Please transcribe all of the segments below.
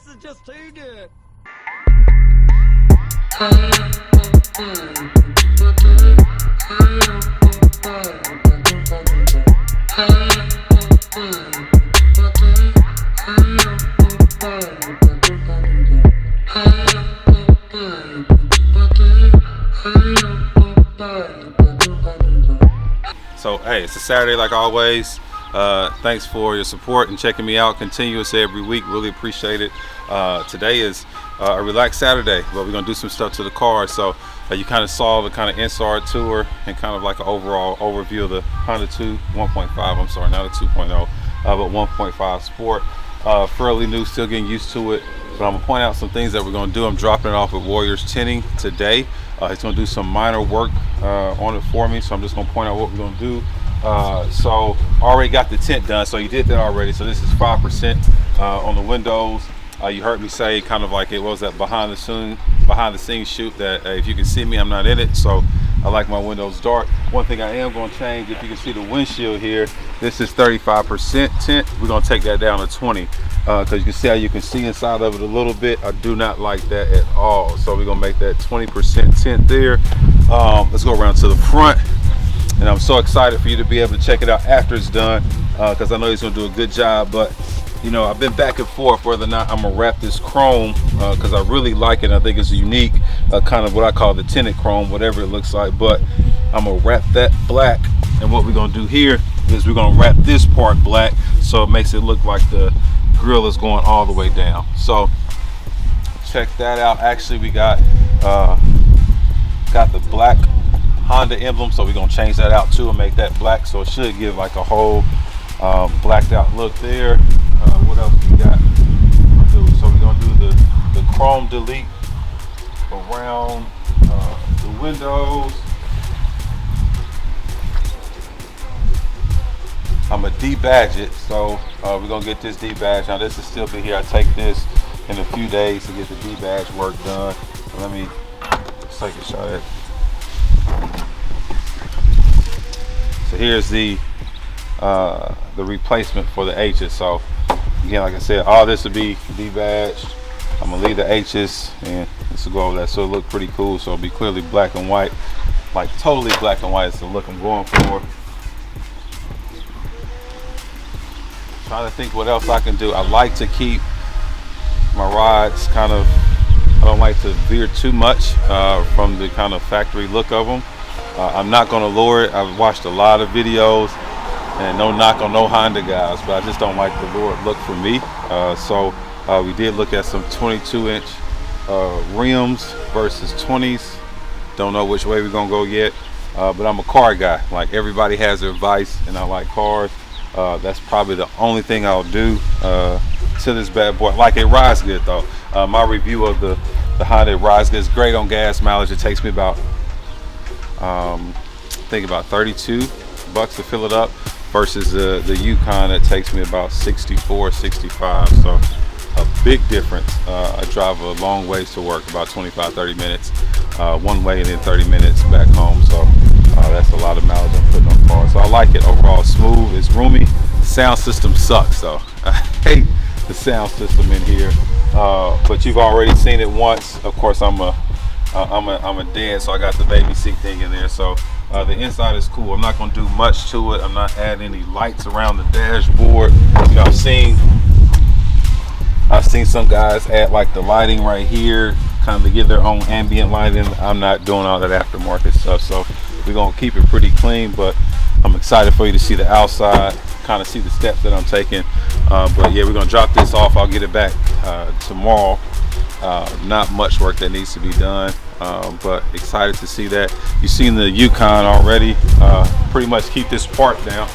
This is just too good. So hey, it's a Saturday like always. Thanks for your support and checking me out continuously every week. Really appreciate it. Today is a relaxed Saturday, but we're gonna do some stuff to the car. So you kind of saw the kind of inside tour and kind of like an overall overview of the Honda 1.5. I'm sorry, not a 2.0, but 1.5 Sport. Fairly new, still getting used to it. But I'm gonna point out some things that we're gonna do. I'm dropping it off at Warriors Tinting today. He's gonna do some minor work on it for me, so I'm just gonna point out what we're gonna do. So already got the tint done, so you did that already. So this is 5% on the windows. You heard me say kind of like it was that behind the scenes shoot that if you can see me, I'm not in it, so I like my windows dark. One thing I am going to change, if you can see the windshield here, this is 35% tint. We're going to take that down to 20 because you can see how you can see inside of it a little bit. I do not like that at all, so we're going to make that 20% tint there. Let's go around to the front, and I'm so excited for you to be able to check it out after it's done because I know he's going to do a good job. But you know, I've been back and forth whether or not I'm gonna wrap this chrome because I really like it. I think it's unique, kind of what I call the tinted chrome, whatever it looks like. But I'm gonna wrap that black, and what we're gonna do here is we're gonna wrap this part black so it makes it look like the grill is going all the way down. So check that out. Actually, we got the black Honda emblem, so we're gonna change that out too and make that black, so it should give like a whole blacked out look there. What else we got? So we're gonna do the chrome delete around the windows. I'm gonna debadge it, so we're gonna get this debadge. Now this will still be here. I take this in a few days to get the debadge work done. Let me take a shot at it. So here's the replacement for the H's. So again, like I said, all this will be debadged. I'm gonna leave the H's and this will go over that, so it'll look pretty cool. So it'll be clearly black and white, like totally black and white is the look I'm going for. Trying to think what else I can do. I like to keep my rods kind of, I don't like to veer too much from the kind of factory look of them. I'm not gonna lower it. I've watched a lot of videos, and no knock on no Honda guys, but I just don't like the lowered look for me. So we did look at some 22-inch rims versus 20s. Don't know which way we're gonna go yet, but I'm a car guy. Like everybody has their vice, and I like cars. That's probably the only thing I'll do to this bad boy. Like it rides good though. My review of the Honda rides good. It's great on gas mileage. It takes me about I think about 32 bucks to fill it up versus the Yukon that takes me about 64, 65. So a big difference. I drive a long ways to work, about 25, 30 minutes one way, and then 30 minutes back home. So that's a lot of mileage I'm putting on cars. So I like it overall. Smooth, it's roomy. The sound system sucks though. I hate the sound system in here. But you've already seen it once. Of course, I'm a dad, so I got the baby seat thing in there. So the inside is cool. I'm not going to do much to it. I'm not adding any lights around the dashboard. You know, I've seen some guys add like the lighting right here, kind of to give their own ambient lighting. I'm not doing all that aftermarket stuff, so we're going to keep it pretty clean. But I'm excited for you to see the outside, kind of see the steps that I'm taking. But yeah, we're going to drop this off. I'll get it back tomorrow. Not much work that needs to be done, but excited to see that. You've seen the Yukon already. Pretty much keep this parked down,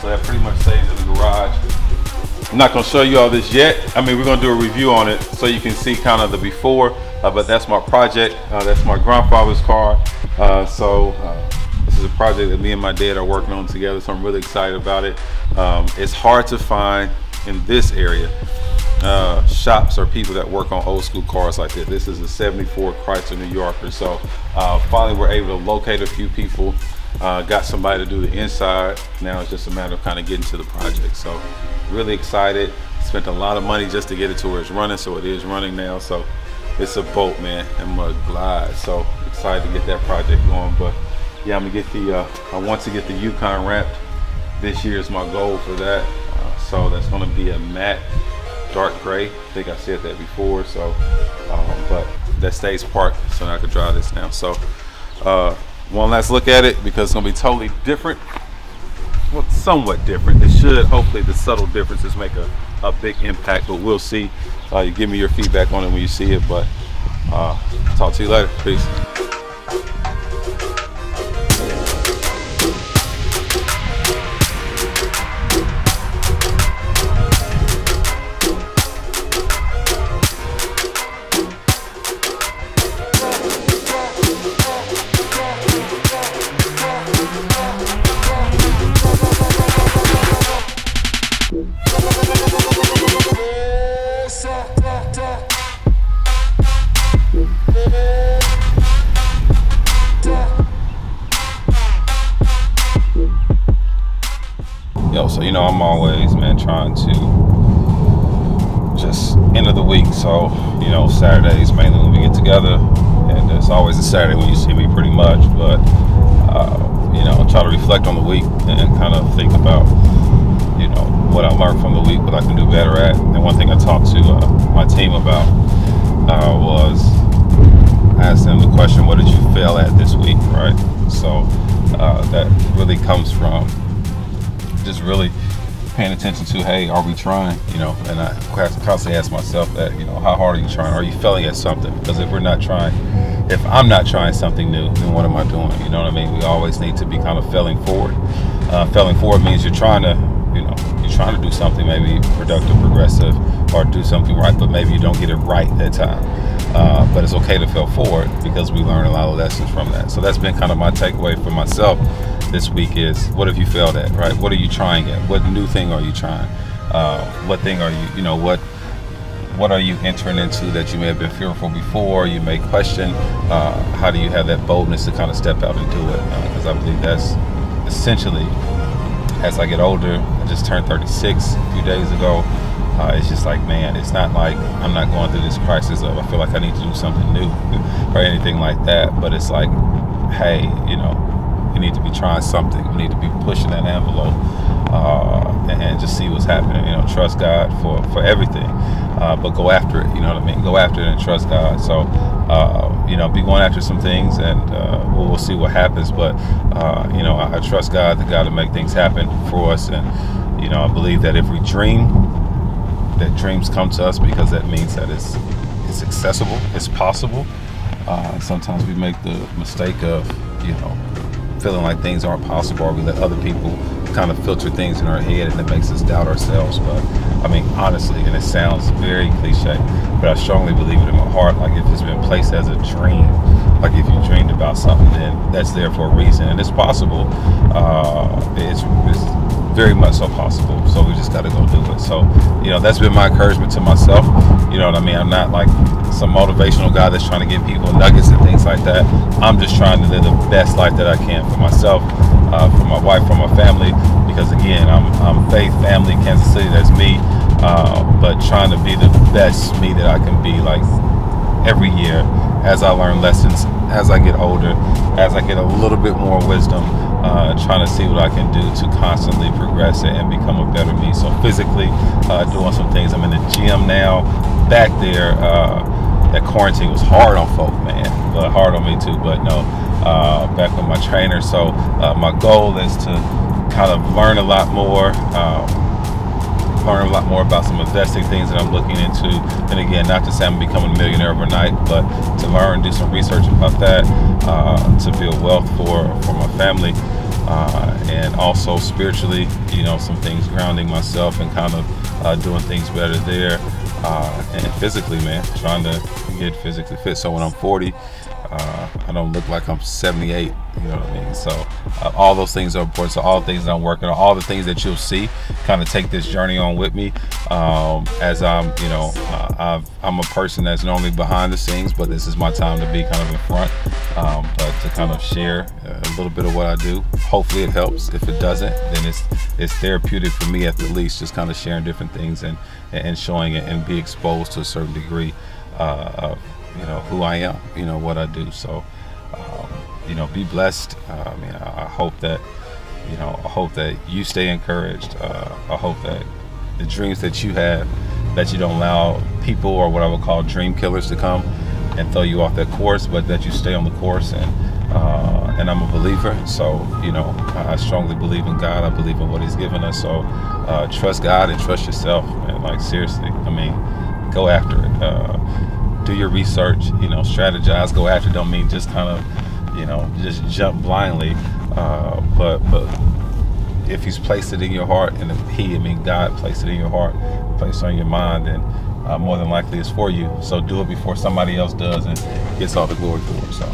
so that pretty much stays in the garage. I'm not going to show you all this yet. I mean, we're going to do a review on it so you can see kind of the before, but that's my project. That's my grandfather's car. This is a project that me and my dad are working on together, so I'm really excited about it. It's hard to find in this area shops or people that work on old school cars like this. This is a 74 Chrysler New Yorker. So finally we're able to locate a few people Got somebody to do the inside. Now it's just a matter of kind of getting to the project. So really excited. Spent a lot of money just to get it to where it's running, so it is running now. So it's a boat, man, and a glide. So excited to get that project going. But yeah, I'm gonna get I want to get the Yukon wrapped. This year is my goal for that. So that's gonna be a matte dark gray. I think I said that before. So, but that stays parked, so I can drive this now. So one last look at it, because it's gonna be totally different. Well, somewhat different. It should, hopefully the subtle differences make a big impact, but we'll see. You give me your feedback on it when you see it, but talk to you later. Peace. Yo, so you know I'm always, man, trying to just end of the week. So, you know, Saturdays mainly when we get together, and it's always a Saturday when you see me pretty much, but you know, try to reflect on the week and kind of think about, you know, what I learned from the week, what I can do better at. And one thing I talked to my team about was, I asked them the question, what did you fail at this week, right? So that really comes from just really paying attention to, hey, are we trying? You know, and I constantly ask myself that, you know, how hard are you trying? Are you failing at something? Because if we're not trying, if I'm not trying something new, then what am I doing? You know what I mean? We always need to be kind of failing forward. Failing forward means you're trying to, you know, you're trying to do something maybe productive, progressive, or do something right, but maybe you don't get it right that time. But it's okay to fail forward, because we learn a lot of lessons from that. So that's been kind of my takeaway for myself this week is, what have you failed at, right? What are you trying at? What new thing are you trying? What thing are you know, what are you entering into that you may have been fearful before? You may question. How do you have that boldness to kind of step out and do it? Because I believe that's essentially, as I get older, I just turned 36 a few days ago. It's just like, man, it's not like I'm not going through this crisis of I feel like I need to do something new or anything like that. But it's like, hey, you know, we need to be trying something. We need to be pushing that envelope and just see what's happening. You know, trust God for everything, but go after it. You know what I mean? Go after it and trust God. So, you know, be going after some things, and we'll see what happens. But you know, I trust God, the God to make things happen for us. And you know, I believe that if we dream, that dreams come to us, because that means that it's accessible, it's possible. Sometimes we make the mistake of, you know, feeling like things aren't possible, or we let other people kind of filter things in our head, and it makes us doubt ourselves. But I mean, honestly, and it sounds very cliche, but I strongly believe it in my heart, like if it's been placed as a dream, like if you dreamed about something, then that's there for a reason, and it's possible. It's very much so possible. So we just got to go do it. So, you know, that's been my encouragement to myself. You know what I mean? I'm not like some motivational guy that's trying to give people nuggets and things like that. I'm just trying to live the best life that I can for myself, for my wife, for my family. Because again, I'm faith, family, Kansas City. That's me. But trying to be the best me that I can be, like every year, as I learn lessons, as I get older, as I get a little bit more wisdom. Trying to see what I can do to constantly progress and become a better me. So physically, doing some things. I'm in the gym now. Back there, that quarantine was hard on folk, man, but hard on me too. But no, back with my trainer. So my goal is to kind of learn a lot more about some investing things that I'm looking into. And again, not to say I'm becoming a millionaire overnight, but to learn, do some research about that, to build wealth for my family, and also spiritually, you know, some things grounding myself and kind of doing things better there, and physically, man, trying to get physically fit. So when I'm 40, I don't look like I'm 78. You know what I mean? So all those things are important. So all the things that I'm working on, all the things that you'll see, kind of take this journey on with me. As I'm, I'm a person that's normally behind the scenes, but this is my time to be kind of in front, but to kind of share a little bit of what I do. Hopefully it helps. If it doesn't, then it's therapeutic for me at the least, just kind of sharing different things and showing it and be exposed to a certain degree of who I am, what I do. So be blessed. I hope that you stay encouraged. I hope that the dreams that you have, that you don't allow people or what I would call dream killers to come and throw you off that course, but that you stay on the course. And I'm a believer, so I strongly believe in God. I believe in what He's given us. So trust God and trust yourself, man. Like, seriously, go after it. Do your research, strategize, go after it. Don't mean just kind of just jump blindly, but if He's placed it in your heart, and if God placed it in your heart, placed it on your mind, then more than likely it's for you. So do it before somebody else does and gets all the glory for it. So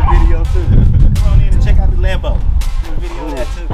video too. Come on in and check out the Lambo. Do a video of that too.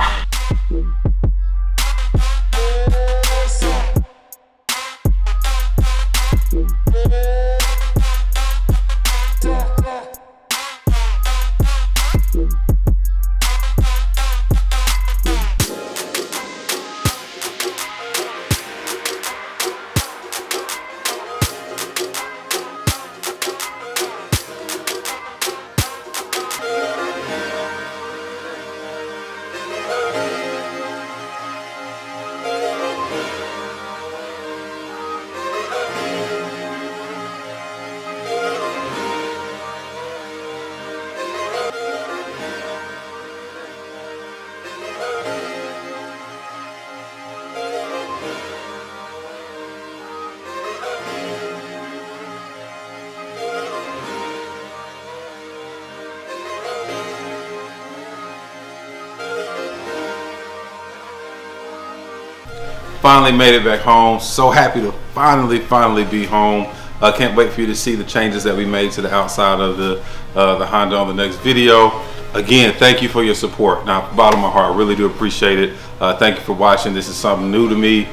Finally made it back home. So happy to finally be home. I can't wait for you to see the changes that we made to the outside of the Honda on the next video. Again, thank you for your support. Now, bottom of my heart, I really do appreciate it. Thank you for watching. This is something new to me,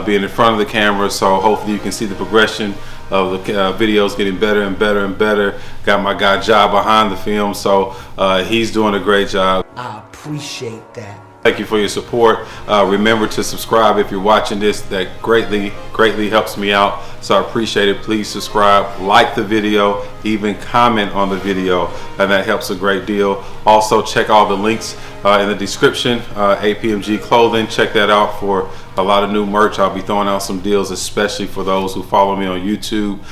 being in front of the camera. So hopefully you can see the progression of the videos getting better and better and better. Got my guy Jai behind the film, so he's doing a great job. I appreciate that. Thank you for your support. Remember to subscribe if you're watching this. That greatly helps me out. So I appreciate it. Please subscribe, like the video, even comment on the video, and that helps a great deal. Also, check all the links in the description. APMG Clothing. Check that out for a lot of new merch. I'll be throwing out some deals, especially for those who follow me on YouTube.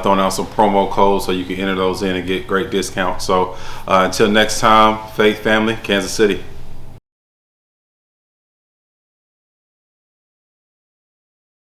Throwing out some promo codes so you can enter those in and get great discounts. So until next time, faith, family, Kansas City.